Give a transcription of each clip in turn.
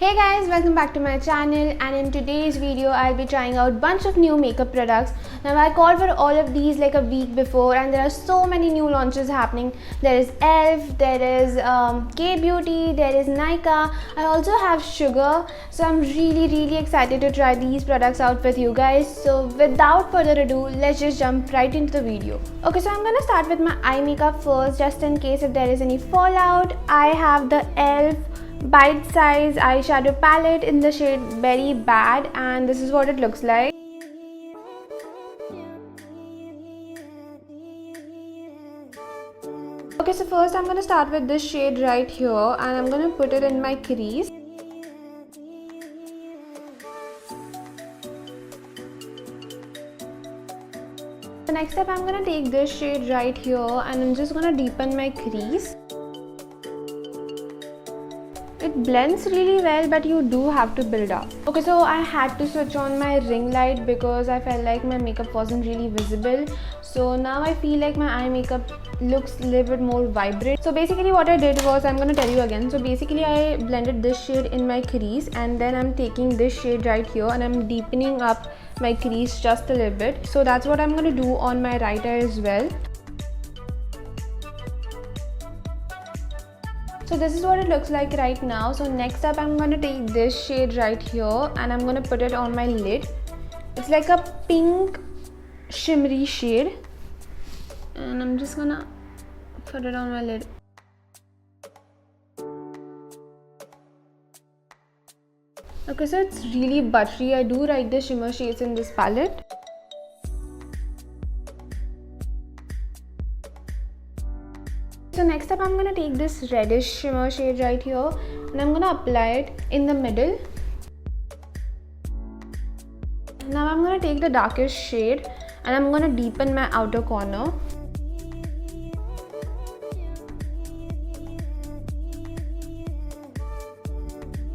Hey guys, welcome back to my channel, and in today's video I'll be trying out bunch of new makeup products. Now I called for all of these like a week before, and there are so many new launches happening. There is ELF, there is K-Beauty, there is Nykaa. I also have Sugar, so I'm really excited to try these products out with you guys. So without further ado, let's just jump right into the video. Okay, so I'm gonna start with my eye makeup first, just in case if there is any fallout. I have the ELF bite size eyeshadow palette in the shade Berry Bad, and this is what it looks like. Okay, so first I'm gonna start with this shade right here, and I'm gonna put it in my crease. The next step, I'm gonna take this shade right here and I'm just gonna deepen my crease. It blends really well, but you do have to build up. Okay, so I had to switch on my ring light because I felt like my makeup wasn't really visible. So now I feel like my eye makeup looks a little bit more vibrant. So basically what I did was, I'm gonna tell you again. So basically I blended this shade in my crease, and then I'm taking this shade right here and I'm deepening up my crease just a little bit. So that's what I'm gonna do on my right eye as well. So this is what it looks like right now. So next up, I'm going to take this shade right here and I'm going to put it on my lid. It's like a pink shimmery shade, and I'm just going to put it on my lid. Okay, so it's really buttery. I do like the shimmer shades in this palette. So next up, I'm going to take this reddish shimmer shade right here and I'm going to apply it in the middle. Now I'm going to take the darkest shade and I'm going to deepen my outer corner.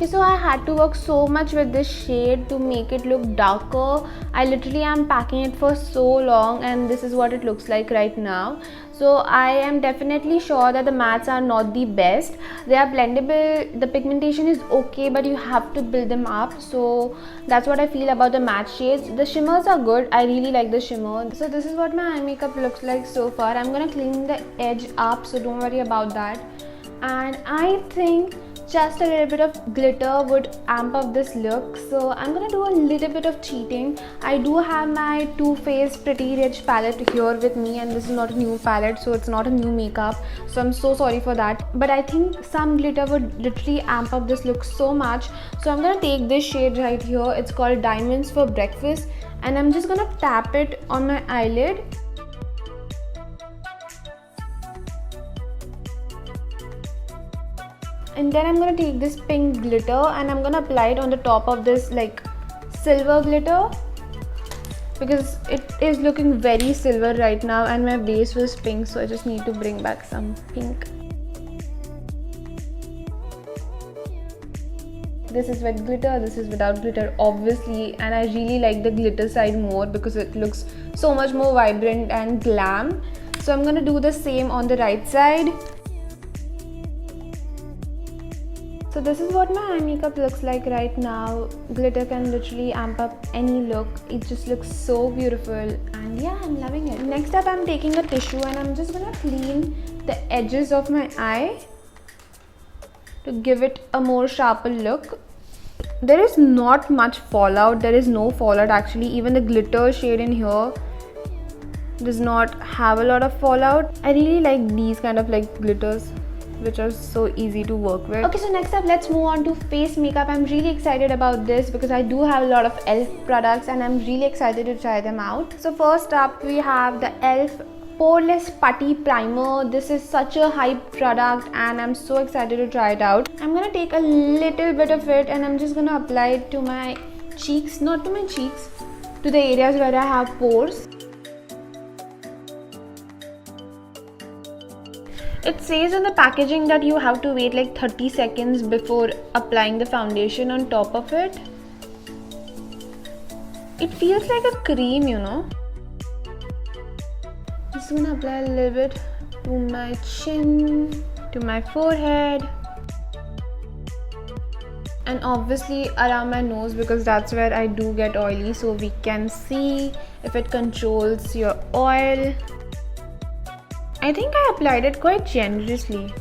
So I had to work so much with this shade to make it look darker. I literally am packing it for so long, and this is what it looks like right now. So I am definitely sure that the mattes are not the best. They are blendable, the pigmentation is okay, but you have to build them up. So that's what I feel about the matte shades. The shimmers are good. I really like the shimmer. So this is what my eye makeup looks like so far. I'm gonna clean the edge up, so don't worry about that. And I think just a little bit of glitter would amp up this look, so I'm gonna do a little bit of cheating. I do have my Too Faced Pretty Rich palette here with me, and this is not a new palette, so it's not a new makeup, so I'm so sorry for that. But I think some glitter would literally amp up this look so much. So I'm gonna take this shade right here. It's called Diamonds for Breakfast, and I'm just gonna tap it on my eyelid. And then I'm going to take this pink glitter and I'm going to apply it on the top of this like silver glitter, because it is looking very silver right now and my base was pink, so I just need to bring back some pink. This is with glitter, this is without glitter obviously, and I really like the glitter side more because it looks so much more vibrant and glam. So I'm going to do the same on the right side. So this is what my eye makeup looks like right now. Glitter can literally amp up any look. It just looks so beautiful, and yeah, I'm loving it. Next up, I'm taking a tissue and I'm just gonna clean the edges of my eye to give it a more sharper look. There is not much fallout. There is no fallout actually. Even the glitter shade in here does not have a lot of fallout. I really like these kind of like glitters, which are so easy to work with. Okay, so next up, let's move on to face makeup. I'm really excited about this because I do have a lot of ELF products and I'm really excited to try them out. So first up, we have the ELF Poreless Putty Primer. This is such a hype product and I'm so excited to try it out. I'm gonna take a little bit of it and I'm just gonna apply it to my cheeks, not to my cheeks, to the areas where I have pores. It says on the packaging that you have to wait like 30 seconds before applying the foundation on top of it. It feels like a cream, you know. Just gonna apply a little bit to my chin, to my forehead. and obviously around my nose because that's where I do get oily, so we can see if it controls your oil. I think I applied it quite generously.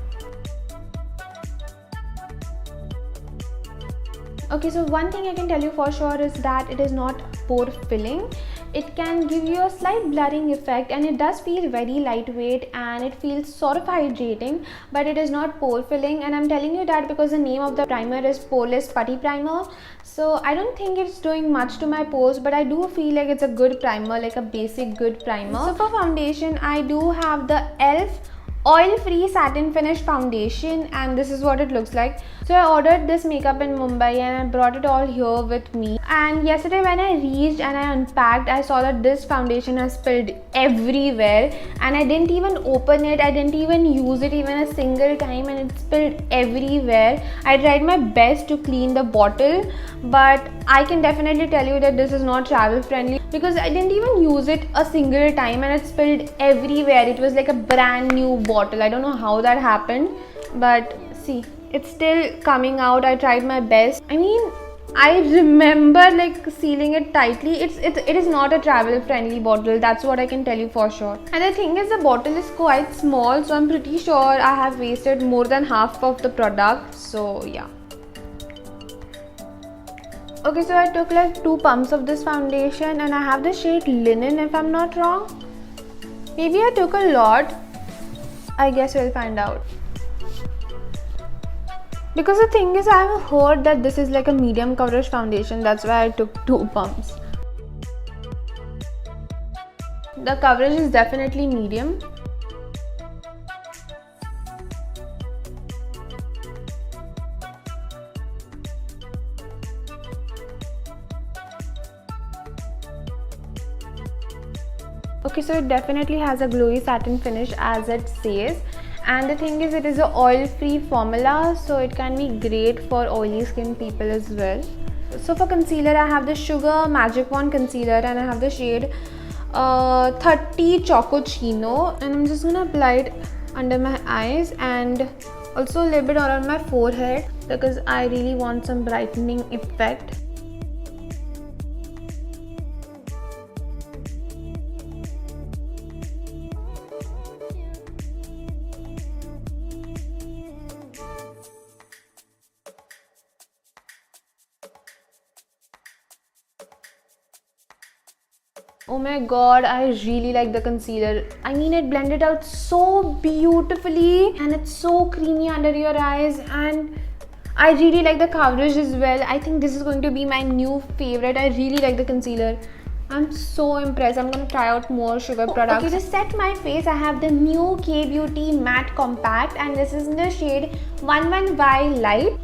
Okay, so one thing I can tell you for sure is that it is not pore filling. It can give you a slight blurring effect, and it does feel very lightweight and it feels sort of hydrating, but it is not pore filling. And I'm telling you that because the name of the primer is Poreless Putty Primer. So I don't think it's doing much to my pores, but I do feel like it's a good primer, like a basic good primer. So for foundation, I do have the e.l.f. Oil Free Satin Finish Foundation, and this is what it looks like. So I ordered this makeup in Mumbai and I brought it all here with me, and yesterday when I reached and I unpacked, I saw that this foundation has spilled everywhere, and I didn't even open it, I didn't even use it even a single time, and it spilled everywhere. I tried my best to clean the bottle, but I can definitely tell you that this is not travel friendly because I didn't even use it a single time and it spilled everywhere. It was like a brand new bottle. I don't know how that happened, but see, it's still coming out. I tried my best. I mean, I remember like sealing it tightly. It is not a travel friendly bottle, that's what I can tell you for sure. And the thing is, the bottle is quite small, so I'm pretty sure I have wasted more than half of the product. So yeah. Okay, so I took like 2 pumps of this foundation and I have the shade Linen if I'm not wrong. Maybe I took a lot. I guess we'll find out. Because the thing is, I have heard that this is like a medium coverage foundation. That's why I took 2 pumps. The coverage is definitely medium. Okay, so it definitely has a glowy satin finish as it says, and the thing is, it is a oil free formula, so it can be great for oily skin people as well. So for concealer, I have the Sugar Magic Wand concealer and I have the shade 30 Choco Chino, and I'm just gonna apply it under my eyes and also a little bit around my forehead because I really want some brightening effect. Oh my god, I really like the concealer. I mean, it blended out so beautifully and it's so creamy under your eyes, and I really like the coverage as well. I think this is going to be my new favorite. I really like the concealer. I'm so impressed. I'm going to try out more Sugar products. Okay, to set my face, I have the new K-Beauty Matte Compact, and this is in the shade 11Y Light.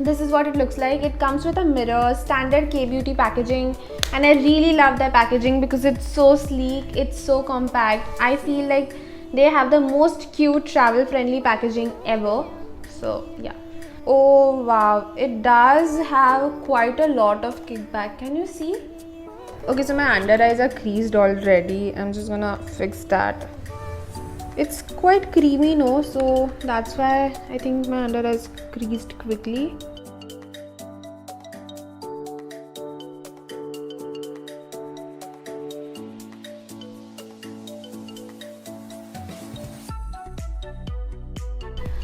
This is what it looks like. It comes with a mirror, standard K-Beauty packaging, and I really love their packaging because it's so sleek, it's so compact. I feel like they have the most cute travel friendly packaging ever. So yeah. Oh wow, it does have quite a lot of kickback. Can you see? Okay, so my under eyes are creased already. I'm just gonna fix that. It's quite creamy, no? So that's why I think my under eyes creased quickly.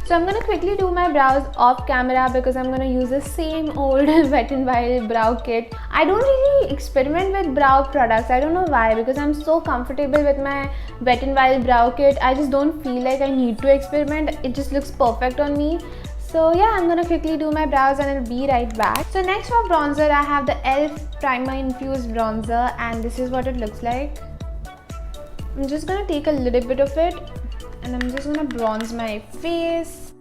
So I'm going to quickly do my brows off camera because I'm going to use the same old Wet n Wild brow kit. I don't really experiment with brow products. I don't know why, because I'm so comfortable with my Wet n Wild brow kit. I just don't feel like I need to experiment. It just looks perfect on me. So yeah, I'm going to quickly do my brows and I'll be right back. So next for bronzer, I have the e.l.f. Primer Infused Bronzer, and this is what it looks like. I'm just going to take a little bit of it and I'm just gonna bronze my face.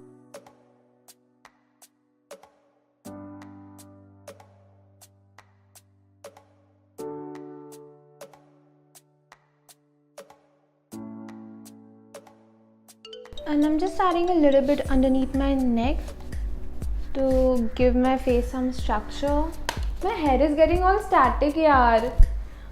And I'm just adding a little bit underneath my neck to give my face some structure. My hair is getting all static, yaar.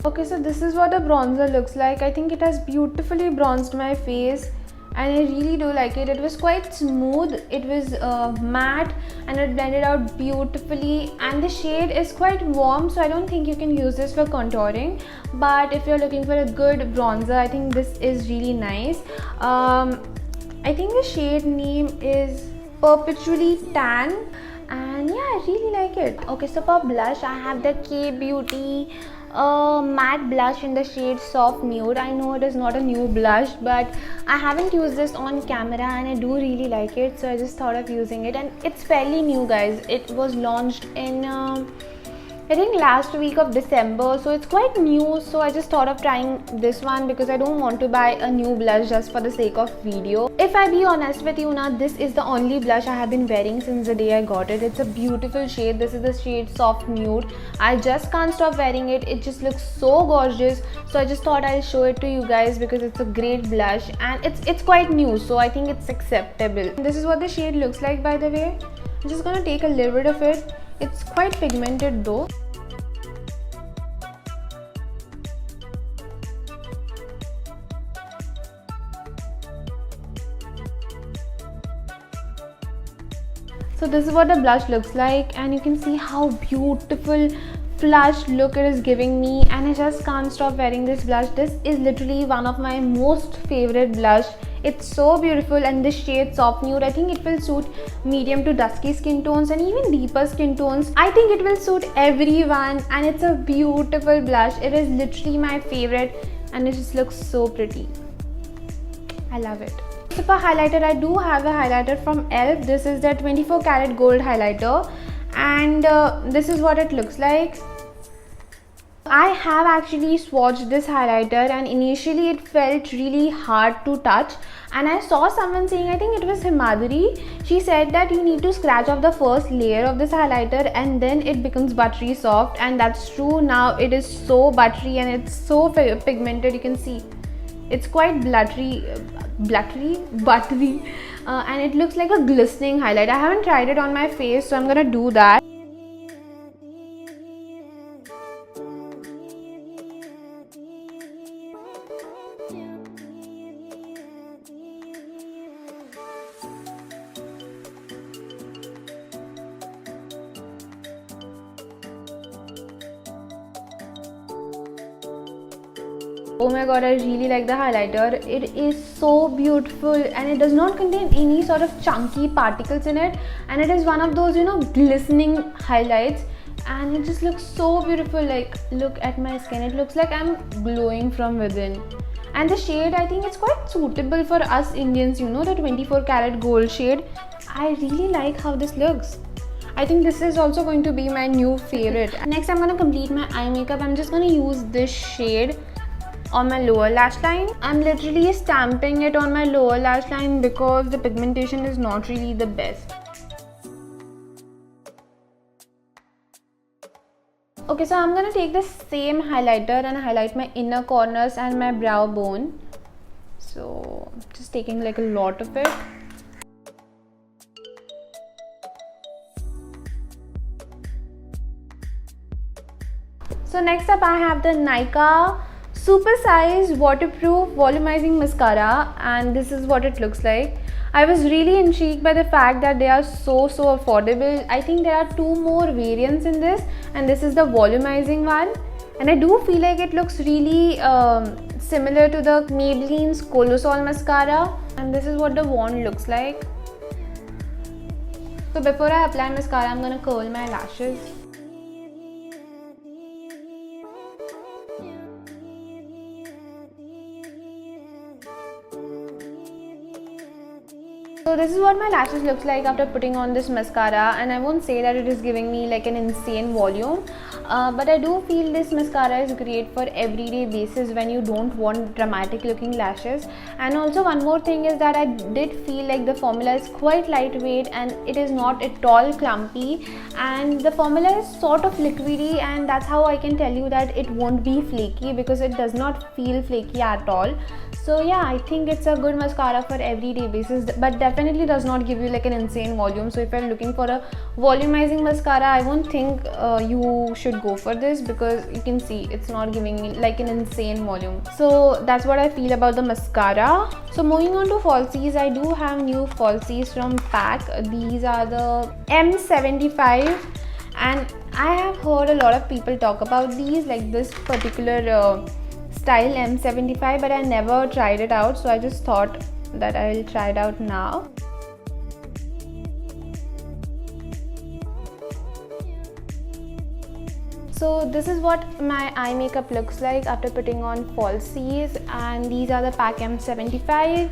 Okay, so this is what the bronzer looks like. I think it has beautifully bronzed my face. and I really do like it. It was quite smooth, it was matte, and it blended out beautifully, and the shade is quite warm, so I don't think you can use this for contouring, but if you're looking for a good bronzer, I think this is really nice. I think the shade name is Perpetually Tan, and yeah, I really like it. Okay, so for blush I have the K Beauty matte blush in the shade Soft Nude. I know it is not a new blush, but I haven't used this on camera and I do really like it, so I just thought of using it. And it's fairly new, guys. It was launched in I think last week of December, so it's quite new. So I just thought of trying this one because I don't want to buy a new blush just for the sake of video. If I be honest with you now, this is the only blush I have been wearing since the day I got it. It's a beautiful shade. This is the shade Soft Nude. I just can't stop wearing it. It just looks so gorgeous. So I just thought I'll show it to you guys because it's a great blush and it's quite new, so I think it's acceptable. This is what the shade looks like, by the way. I'm just gonna take a little bit of it. It's quite pigmented though. So this is what the blush looks like, and you can see how beautiful flush look it is giving me, and I just can't stop wearing this blush. This is literally one of my most favorite blush. It's so beautiful, and this shade Soft Nude, I think it will suit medium to dusky skin tones and even deeper skin tones. I think it will suit everyone, and it's a beautiful blush. It is literally my favorite and it just looks so pretty. I love it. So for highlighter, I do have a highlighter from e.l.f. This is the 24 karat gold highlighter, and this is what it looks like. I have actually swatched this highlighter, and initially it felt really hard to touch, and I saw someone saying, I think it was Himadri, she said that you need to scratch off the first layer of this highlighter and then it becomes buttery soft, and that's true. Now it is so buttery and it's so pigmented. You can see it's quite buttery, and it looks like a glistening highlight. I haven't tried it on my face, so I'm gonna do that. Oh my god, I really like the highlighter. It is so beautiful and it does not contain any sort of chunky particles in it, and it is one of those, you know, glistening highlights, and it just looks so beautiful. Like, look at my skin, it looks like I'm glowing from within. And the shade, I think it's quite suitable for us Indians, you know, the 24 karat gold shade. I really like how this looks. I think this is also going to be my new favorite. Next, I'm going to complete my eye makeup. I'm just going to use this shade on my lower lash line. I'm literally stamping it on my lower lash line because the pigmentation is not really the best. Okay, so I'm gonna take the same highlighter and highlight my inner corners and my brow bone. So just taking like a lot of it. So next up I have the Nykaa Super Size Waterproof Volumizing Mascara, and this is what it looks like. I was really intrigued by the fact that they are so affordable. I think there are two more variants in this, and this is the volumizing one, and I do feel like it looks really similar to the Maybelline's Colossal Mascara, and this is what the wand looks like. So before I apply mascara, I'm gonna curl my lashes. So this is what my lashes looks like after putting on this mascara, and I won't say that it is giving me like an insane volume, but I do feel this mascara is great for everyday basis when you don't want dramatic looking lashes. And also one more thing is that I did feel like the formula is quite lightweight and it is not at all clumpy, and the formula is sort of liquidy, and that's how I can tell you that it won't be flaky because it does not feel flaky at all. So yeah, I think it's a good mascara for everyday basis, but definitely definitely does not give you like an insane volume. So if you're looking for a volumizing mascara, I won't think you should go for this, because you can see it's not giving me like an insane volume. So that's what I feel about the mascara. So moving on to falsies, I do have new falsies from PAC. These are the M75, and I have heard a lot of people talk about these, like this particular style M75, but I never tried it out, so I just thought that I'll try it out now. So this is what my eye makeup looks like after putting on falsies, and these are the PAC M75,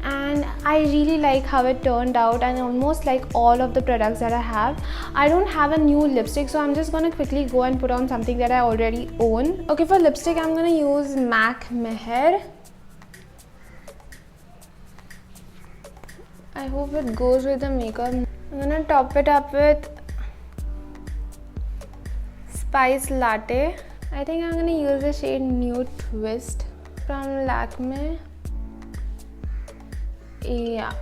and I really like how it turned out, and almost like all of the products that I have. I don't have a new lipstick, so I'm just gonna quickly go and put on something that I already own. Okay, for lipstick I'm gonna use MAC Meher. I hope it goes with the makeup. I'm gonna top it up with Spice Latte. I think I'm gonna use the shade Nude Twist from Lakme. Yeah,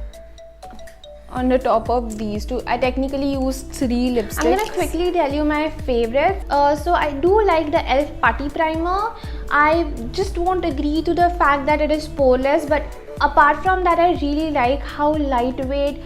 on the top of these two. I technically use 3 lipsticks. I'm gonna quickly tell you my favorite. So I do like the e.l.f. Putty Primer. I just won't agree to the fact that it is poreless, but apart from that, I really like how lightweight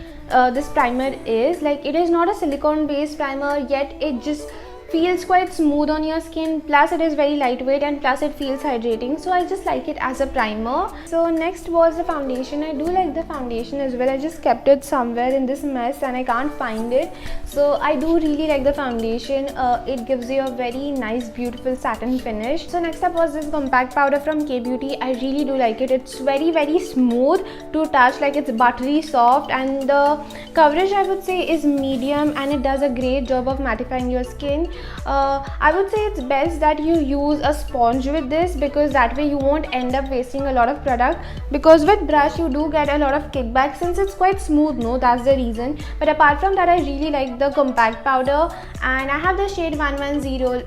this primer is. Like, it is not a silicone based primer, yet it just feels quite smooth on your skin, plus it is very lightweight, and plus it feels hydrating, so I just like it as a primer. So next was the foundation. I do like the foundation as well. I just kept it somewhere in this mess and I can't find it, so I do really like the foundation. It gives you a very nice beautiful satin finish. So next up was this compact powder from K Beauty. I really do like it. It's very smooth to touch, like it's buttery soft, and the coverage I would say is medium, and it does a great job of mattifying your skin. I would say it's best that you use a sponge with this, because that way you won't end up wasting a lot of product, because with brush you do get a lot of kickback since it's quite smooth, no, that's the reason. But apart from that, I really like the compact powder, and I have the shade 110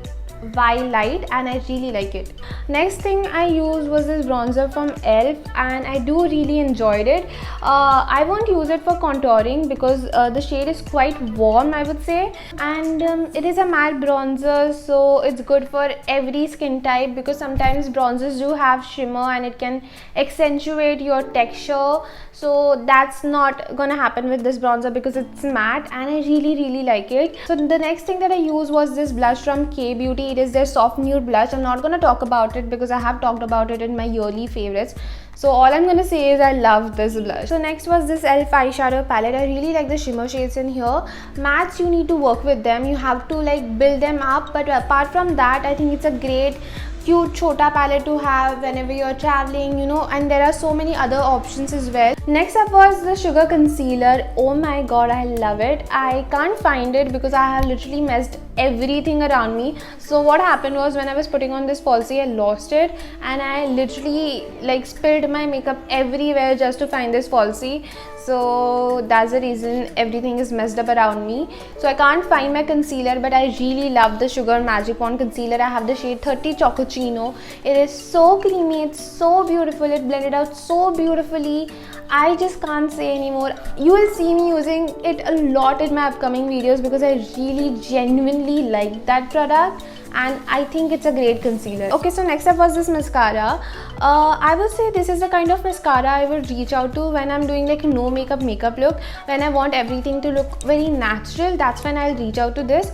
Y Light, and I really like it. Next thing I used was this bronzer from e.l.f. and I do really enjoyed it. I won't use it for contouring because the shade is quite warm, I would say, and it is a matte bronzer, so it's good for every skin type, because sometimes bronzers do have shimmer and it can accentuate your texture. So that's not gonna happen with this bronzer because it's matte, and I really like it. So the next thing that I used was this blush from K Beauty. It is their soft nude blush. I'm not gonna talk about it because I have talked about it in my yearly favorites. So all I'm gonna say is I love this blush. So next was this e.l.f. eyeshadow palette. I really like the shimmer shades in here. Mattes, you need to work with them. You have to like build them up. But apart from that, I think it's a great cute chota palette to have whenever you're traveling, you know, and there are so many other options as well. Next up was the Sugar Concealer. Oh my god, I love it. I can't find it because I have literally messed everything around me. So what happened was, when I was putting on this falsie, I lost it, and I literally like spilled my makeup everywhere just to find this falsie. So that's the reason everything is messed up around me. So I can't find my concealer, but I really love the Sugar Magic Wand Concealer. I have the shade 30 Chocochino. It is so creamy, it's so beautiful, it blended out so beautifully. I just can't say anymore. You will see me using it a lot in my upcoming videos because I really genuinely like that product, and I think it's a great concealer. Okay, so next up was this mascara. I would say this is the kind of mascara I would reach out to when I'm doing like no makeup look. When I want everything to look very natural, that's when I'll reach out to this.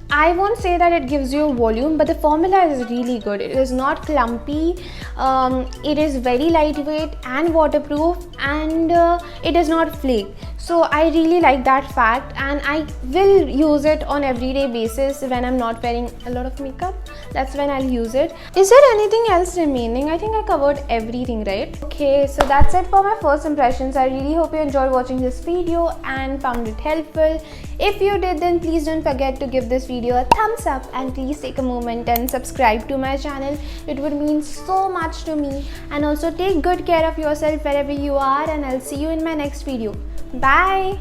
I won't say that it gives you volume, but the formula is really good. It is not clumpy, it is very lightweight and waterproof, and it does not flake. So I really like that fact, and I will use it on everyday basis when I'm not wearing a lot of makeup. That's when I'll use it. Is there anything else remaining? I think I covered everything, right? Okay, so that's it for my first impressions. I really hope you enjoyed watching this video and found it helpful. If you did, then please don't forget to give this video a thumbs up, and please take a moment and subscribe to my channel. It would mean so much to me. And also take good care of yourself wherever you are, and I'll see you in my next video. Bye.